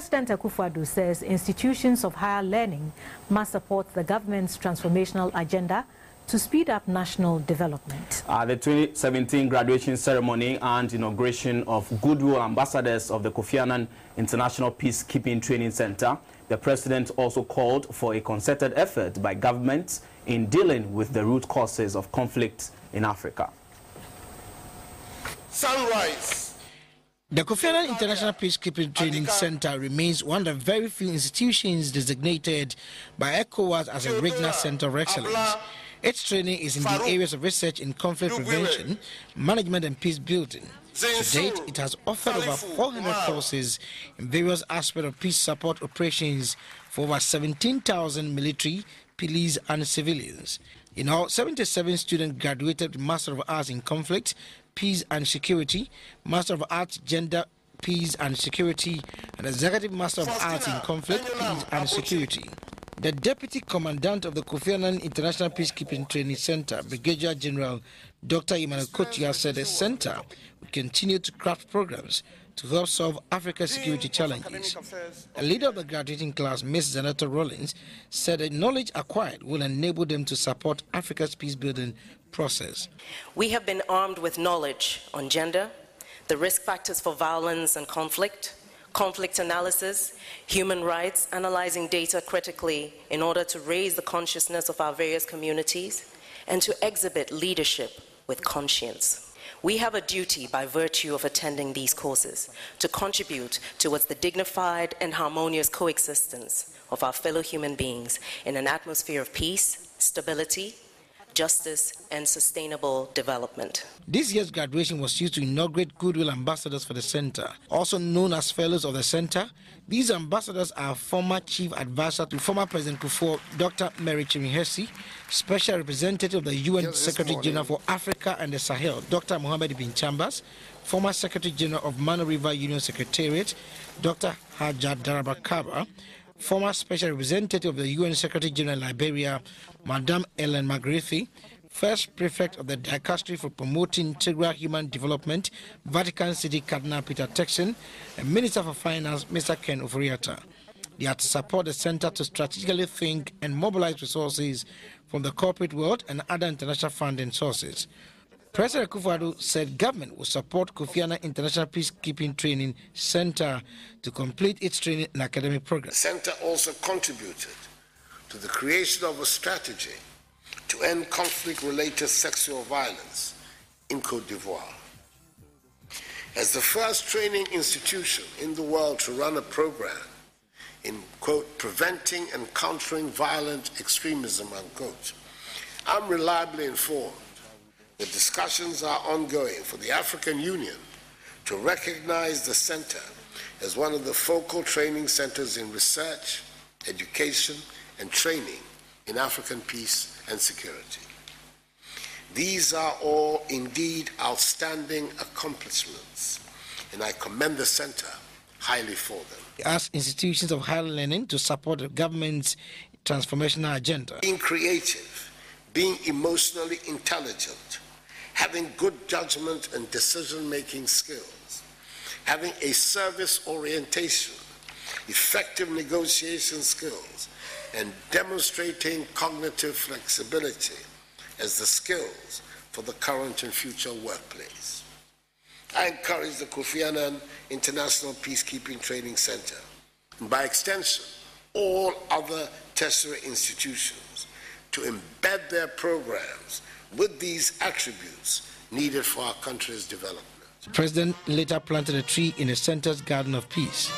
President Akufo-Addo says institutions of higher learning must support the government's transformational agenda to speed up national development. The 2017 graduation ceremony and inauguration of Goodwill Ambassadors of the Kofi Annan International Peacekeeping Training Center, the President also called for a concerted effort by governments in dealing with the root causes of conflict in Africa. Sunrise. The Kofi Annan International Peacekeeping Training Center remains one of the very few institutions designated by ECOWAS as a regional center of excellence. Its training is in the areas of research in conflict prevention, management and peace building. To date, it has offered over 400 courses in various aspects of peace support operations for over 17,000 military, police and civilians. In all, 77 students graduated with Master of Arts in Conflict, Peace and Security, Master of Arts, Gender, Peace and Security, and Executive Master of Arts in Conflict, Peace and Security. The Deputy Commandant of the Kofi Annan International Peacekeeping Training Center, Brigadier General Dr. Emmanuel Kotia, said the center will continue to craft programs to help solve Africa's security challenges. A leader of the graduating class, Ms. Zanetta Rollins, said the knowledge acquired will enable them to support Africa's peace-building process. We have been armed with knowledge on gender, the risk factors for violence and conflict analysis, human rights, analyzing data critically in order to raise the consciousness of our various communities, and to exhibit leadership with conscience. We have a duty by virtue of attending these courses to contribute towards the dignified and harmonious coexistence of our fellow human beings in an atmosphere of peace, stability, justice and sustainable development. This year's graduation was used to inaugurate Goodwill Ambassadors for the Center. Also known as Fellows of the Center, these ambassadors are former Chief Advisor to former President Kofi, Dr. Mary Chirimhesi, Special Representative of the UN Secretary General for Africa and the Sahel, Dr. Mohammed Bin Chambers, former Secretary General of Mano River Union Secretariat, Dr. Hajat Darabakaba, former Special Representative of the UN Secretary General in Liberia, Madame Ellen Magrithi, First Prefect of the Dicastery for Promoting Integral Human Development, Vatican City Cardinal Peter Turkson, and Minister for Finance, Mr. Ken Oforiatta. They are to support the center to strategically think and mobilize resources from the corporate world and other international funding sources. President Akufo-Addo said government will support Kofi Annan International Peacekeeping Training Center to complete its training and academic program. The center also contributed to the creation of a strategy to end conflict-related sexual violence in Côte d'Ivoire. As the first training institution in the world to run a program in, quote, preventing and countering violent extremism, unquote, I'm reliably informed the discussions are ongoing for the African Union to recognize the center as one of the focal training centers in research, education, and training in African peace and security. These are all indeed outstanding accomplishments, and I commend the center highly for them. He asked institutions of higher learning to support the government's transformational agenda. Being creative, being emotionally intelligent, having good judgment and decision-making skills, having a service orientation, effective negotiation skills, and demonstrating cognitive flexibility as the skills for the current and future workplace. I encourage the Kofi Annan International Peacekeeping Training Center, and by extension, all other tertiary institutions, to embed their programs with these attributes needed for our country's development. The President later planted a tree in the center's Garden of Peace.